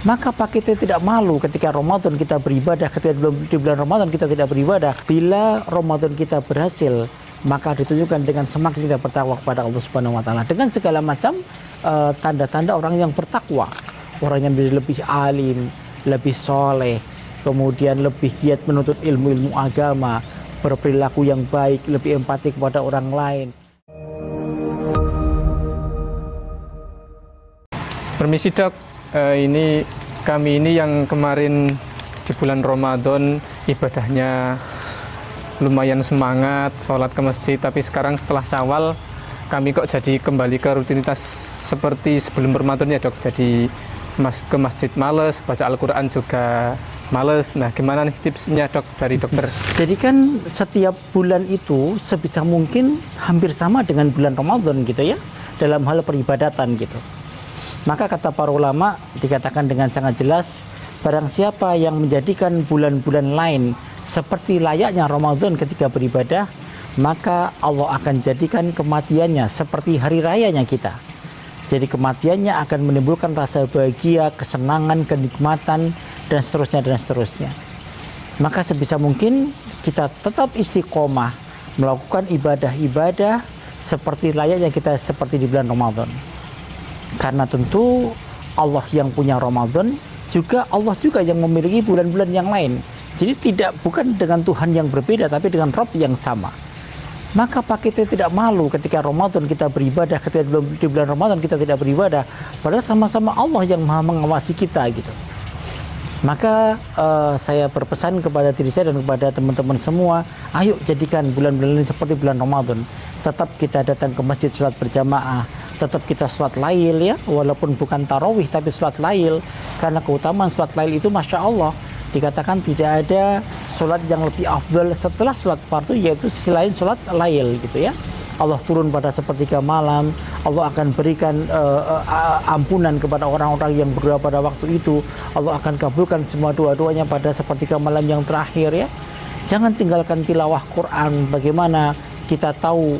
Maka kita tidak malu ketika Ramadan kita beribadah, ketika di bulan Ramadan kita tidak beribadah. Bila Ramadan kita berhasil, maka ditunjukkan dengan semakin kita bertakwa kepada Allah Subhanahu wa taala dengan segala macam tanda-tanda orang yang bertakwa. Orang yang lebih alim, lebih soleh, kemudian lebih giat menuntut ilmu-ilmu agama, berperilaku yang baik, lebih empati kepada orang lain. Permisi Dok, kami ini yang kemarin di bulan Ramadan ibadahnya lumayan semangat, sholat ke masjid, tapi sekarang setelah Syawal kami kok jadi kembali ke rutinitas seperti sebelum Ramadan ya Dok. Jadi ke masjid males, baca Al-Quran juga males. Nah, gimana nih tipsnya Dok dari dokter? Jadi kan setiap bulan itu sebisa mungkin hampir sama dengan bulan Ramadan gitu ya, dalam hal peribadatan gitu. Maka kata para ulama dikatakan dengan sangat jelas, barang siapa yang menjadikan bulan-bulan lain seperti layaknya Ramadan ketika beribadah, maka Allah akan jadikan kematiannya seperti hari rayanya kita. Jadi kematiannya akan menimbulkan rasa bahagia, kesenangan, kenikmatan, dan seterusnya dan seterusnya. Maka sebisa mungkin kita tetap istiqomah melakukan ibadah-ibadah seperti layaknya kita seperti di bulan Ramadan. Karena tentu Allah yang punya Ramadan, juga Allah juga yang memiliki bulan-bulan yang lain. Jadi bukan dengan Tuhan yang berbeda, tapi dengan Rabb yang sama. Maka kita tidak malu ketika Ramadan kita beribadah, ketika di bulan Ramadan kita tidak beribadah, padahal sama-sama Allah yang maha mengawasi kita gitu. Maka saya berpesan kepada diri saya dan kepada teman-teman semua, ayo jadikan bulan-bulan ini seperti bulan Ramadan. Tetap kita datang ke masjid sholat berjamaah, tetap kita sholat lail ya, walaupun bukan tarawih tapi sholat lail, karena keutamaan sholat lail itu Masya Allah, dikatakan tidak ada sholat yang lebih afdal setelah sholat fardu, yaitu selain sholat lail gitu ya. Allah turun pada sepertiga malam, Allah akan berikan ampunan kepada orang-orang yang berdoa pada waktu itu, Allah akan kabulkan semua doa-doanya pada sepertiga malam yang terakhir ya. Jangan tinggalkan tilawah Quran. Bagaimana kita tahu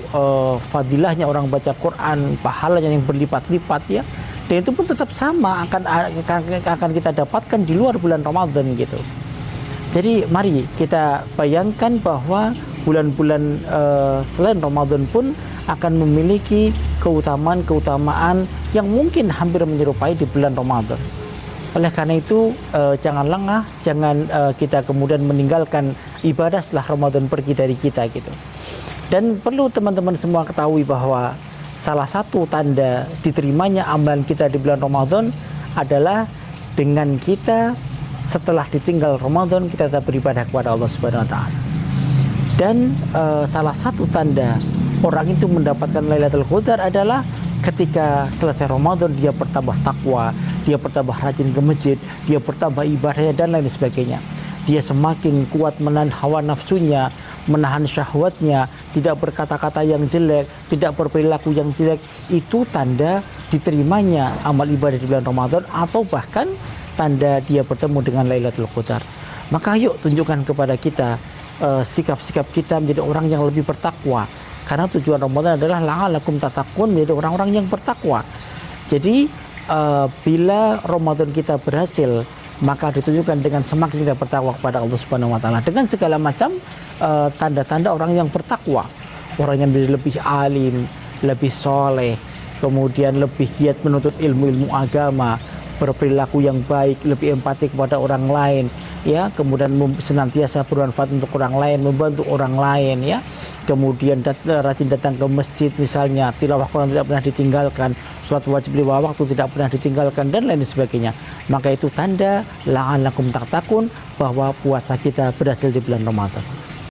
fadilahnya orang baca Quran, pahalanya yang berlipat-lipat ya, dan itu pun tetap sama akan kita dapatkan di luar bulan Ramadan gitu. Jadi mari kita bayangkan bahwa bulan-bulan selain Ramadan pun akan memiliki keutamaan-keutamaan yang mungkin hampir menyerupai di bulan Ramadan. Oleh karena itu jangan lengah, jangan kita kemudian meninggalkan ibadah setelah Ramadan pergi dari kita gitu. Dan perlu teman-teman semua ketahui bahwa salah satu tanda diterimanya amalan kita di bulan Ramadan adalah dengan kita setelah ditinggal Ramadan kita tetap beribadah kepada Allah Subhanahu wa taala. Dan salah satu tanda orang itu mendapatkan Lailatul Qadar adalah ketika selesai Ramadan dia bertambah takwa, dia bertambah rajin ke masjid, dia bertambah ibadahnya dan lain sebagainya. Dia semakin kuat menahan hawa nafsunya, menahan syahwatnya, tidak berkata-kata yang jelek, tidak berperilaku yang jelek. Itu tanda diterimanya amal ibadah di bulan Ramadan, atau bahkan tanda dia bertemu dengan Lailatul Qadar. Maka yuk tunjukkan kepada kita sikap-sikap kita menjadi orang yang lebih bertakwa. Karena tujuan Ramadan adalah la'alakum tattaqun, menjadi orang-orang yang bertakwa. Jadi bila Ramadan kita berhasil, maka ditunjukkan dengan semakin kita bertakwa kepada Allah Subhanahu wa taala dengan segala macam tanda-tanda orang yang bertakwa. Orang yang lebih alim, lebih soleh, kemudian lebih giat menuntut ilmu-ilmu agama, berperilaku yang baik, lebih empati kepada orang lain ya, kemudian senantiasa bermanfaat untuk orang lain, membantu orang lain ya, kemudian rajin datang ke masjid misalnya, tilawah Quran tidak pernah ditinggalkan, sholat wajib 5 waktu tidak pernah ditinggalkan, dan lain sebagainya. Maka itu tanda la'alakum tattaqun, bahwa puasa kita berhasil di bulan Ramadan.